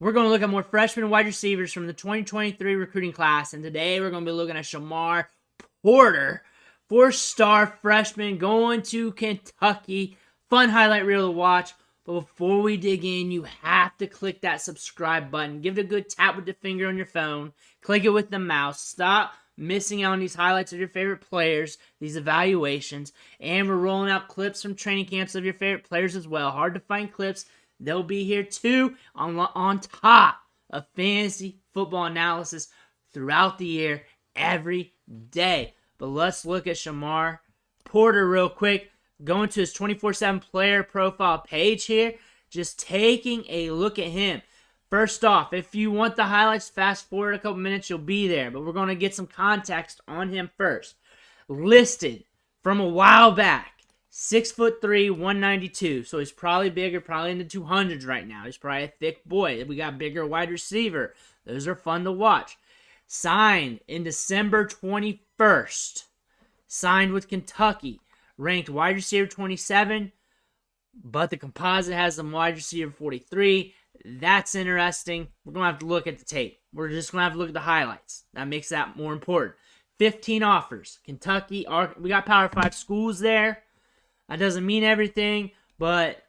We're going to look at more freshmen and wide receivers from the 2023 recruiting class, and today we're going to be looking at Shamar Porter, 4-star freshman going to Kentucky. Fun highlight reel to watch. But before we dig in, you have to click that subscribe button. Give it a good tap with the finger on your phone. Click it with the mouse. Stop missing out on these highlights of your favorite players, these evaluations. And we're rolling out clips from training camps of your favorite players as well. Hard to find clips. They'll be here too on top of fantasy football analysis throughout the year, every day. But let's look at Shamar Porter real quick. Going to his 24/7 player profile page here. Just taking a look at him. First off, if you want the highlights, fast forward a couple minutes, you'll be there. But we're going to get some context on him first. Listed from a while back. 6'3", 192. So he's probably bigger, probably in the 200s right now. He's probably a thick boy. We got bigger wide receiver. Those are fun to watch. Signed in December 21st. Signed with Kentucky. Ranked wide receiver 27. But the composite has them wide receiver 43. That's interesting. We're going to have to look at the tape. We're just going to have to look at the highlights. That makes that more important. 15 offers. Kentucky. We got Power 5 schools there. That doesn't mean everything, but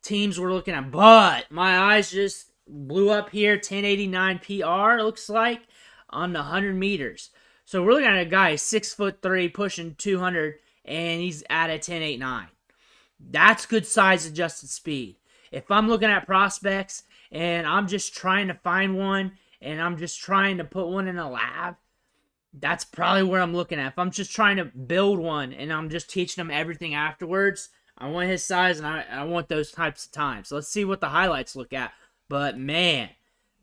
teams we're looking at. But my eyes just blew up here. 1089 PR, looks like, on the 100 meters. So we're looking at a guy 6'3", pushing 200, and he's at a 1089. That's good size adjusted speed. If I'm looking at prospects and I'm just trying to find one and I'm just trying to put one in a lab, that's probably where I'm looking at. If I'm just trying to build one and I'm just teaching them everything afterwards, I want his size and I want those types of times. So let's see what the highlights look at. But man,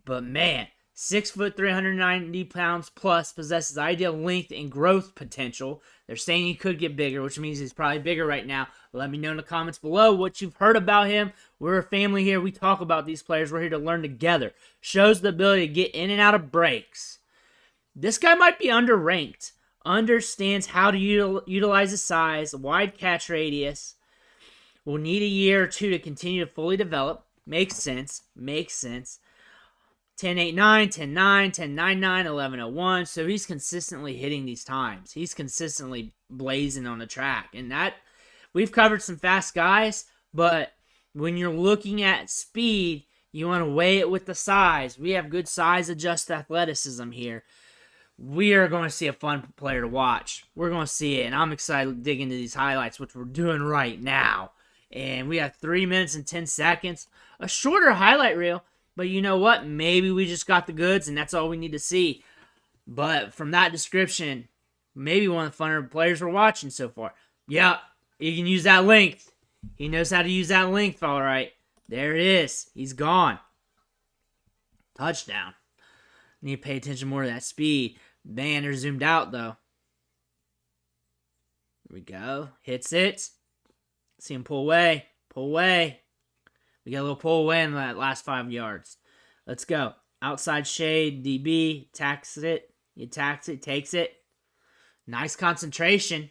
6'3", 390 pounds plus, possesses ideal length and growth potential. They're saying he could get bigger, which means he's probably bigger right now. Let me know in the comments below what you've heard about him. We're a family here. We talk about these players. We're here to learn together. Shows the ability to get in and out of breaks. This guy might be underranked. Understands how to utilize his size, wide catch radius. Will need a year or two to continue to fully develop. Makes sense. 10.89, 10.9, 10.99, 11.01. So he's consistently hitting these times. He's consistently blazing on the track. And that, we've covered some fast guys, but when you're looking at speed, you want to weigh it with the size. We have good size adjusted athleticism here. We are going to see a fun player to watch. We're going to see it, and I'm excited to dig into these highlights, which we're doing right now. And we have 3 minutes and 10 seconds. A shorter highlight reel, but you know what? Maybe we just got the goods, and that's all we need to see. But from that description, maybe one of the funner players we're watching so far. Yeah, he can use that length. He knows how to use that length, all right. There it is. He's gone. Touchdown. Need to pay attention more to that speed. Man, they're zoomed out, though. Here we go. Hits it. See him pull away. We got a little pull away in that last 5 yards. Let's go. Outside shade, DB, attacks it. He attacks it, takes it. Nice concentration.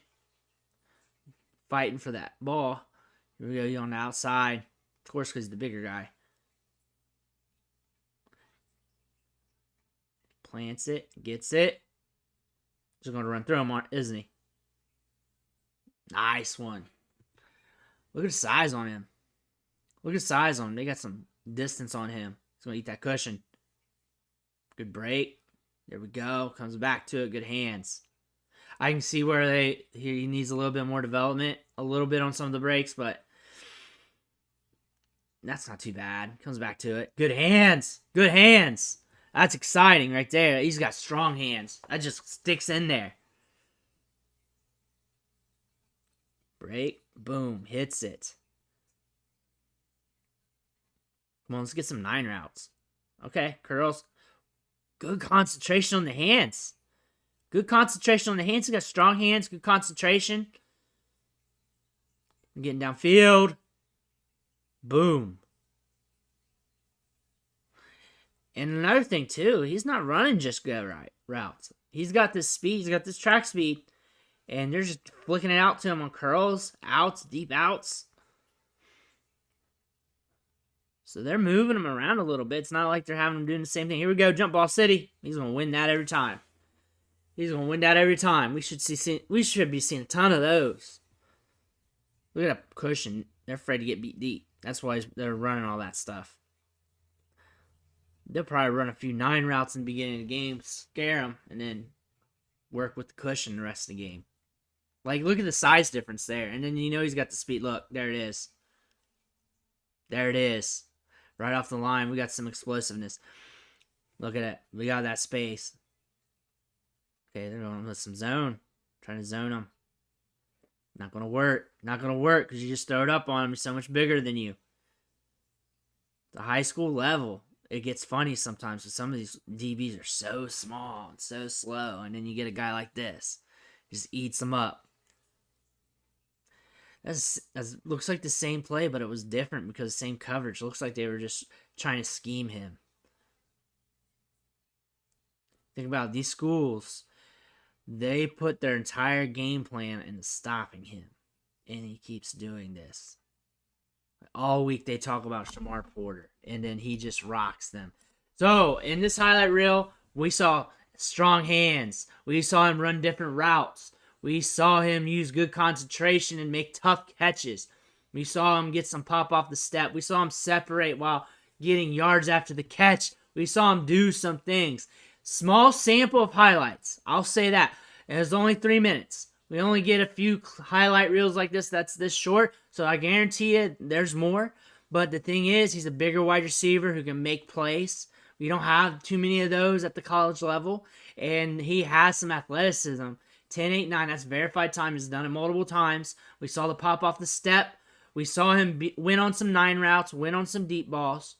Fighting for that ball. Here we go. He's on the outside. Of course, because he's the bigger guy. Plants it, gets it. Just going to run through him, isn't he? Nice one. Look at the size on him. They got some distance on him. He's going to eat that cushion. Good break. There we go. Comes back to it. Good hands. I can see where he needs a little bit more development. A little bit on some of the breaks, but that's not too bad. Comes back to it. Good hands. That's exciting right there. He's got strong hands. That just sticks in there. Break. Boom. Hits it. Come on, let's get some 9 routes. Okay, curls. Good concentration on the hands. He got strong hands. Good concentration. Getting downfield. Boom. And another thing, too, he's not running just good routes. He's got this speed. He's got this track speed. And they're just flicking it out to him on curls, outs, deep outs. So they're moving him around a little bit. It's not like they're having him doing the same thing. Here we go, jump ball city. He's going to win that every time. He's going to win that every time. We should be seeing a ton of those. Look at that cushion. They're afraid to get beat deep. That's why they're running all that stuff. They'll probably run a few 9 routes in the beginning of the game, scare them, and then work with the cushion the rest of the game. Like, look at the size difference there. And then he's got the speed. Look, there it is. There it is. Right off the line, we got some explosiveness. Look at it. We got that space. Okay, they're going with some zone. Trying to zone them. Not going to work. Not going to work because you just throw it up on them. He's so much bigger than you. The high school level, it gets funny sometimes because some of these DBs are so small and so slow. And then you get a guy like this. Just eats them up. That looks like the same play, but it was different because the same coverage. It looks like they were just trying to scheme him. Think about it, these schools. They put their entire game plan into stopping him. And he keeps doing this. All week they talk about Shamar Porter. And then he just rocks them. So, in this highlight reel, we saw strong hands. We saw him run different routes. We saw him use good concentration and make tough catches. We saw him get some pop off the step. We saw him separate while getting yards after the catch. We saw him do some things. Small sample of highlights. I'll say that. It was only 3 minutes. We only get a few highlight reels like this that's this short, so I guarantee you there's more. But the thing is, he's a bigger wide receiver who can make plays. We don't have too many of those at the college level, and he has some athleticism. 10, 8, 9, that's verified time. He's done it multiple times. We saw the pop off the step. We saw him win on some 9 routes, win on some deep balls.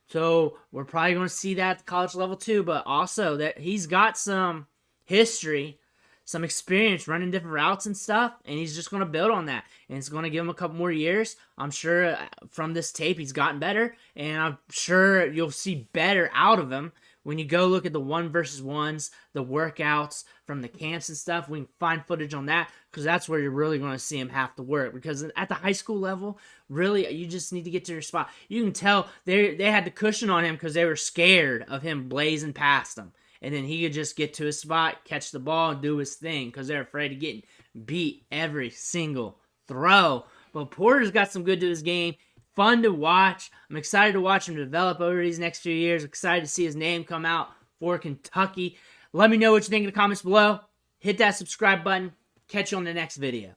So we're probably going to see that at the college level too, but also that he's got some history, some experience running different routes and stuff, and he's just going to build on that. And it's going to give him a couple more years. I'm sure from this tape he's gotten better, and I'm sure you'll see better out of him when you go look at the 1-versus-1s, the workouts from the camps and stuff. We can find footage on that because that's where you're really going to see him have to work. Because at the high school level, really, you just need to get to your spot. You can tell they had the cushion on him because they were scared of him blazing past them. And then he could just get to his spot, catch the ball, and do his thing because they're afraid of getting beat every single throw. But Porter's got some good to his game. Fun to watch. I'm excited to watch him develop over these next few years. Excited to see his name come out for Kentucky. Let me know what you think in the comments below. Hit that subscribe button. Catch you on the next video.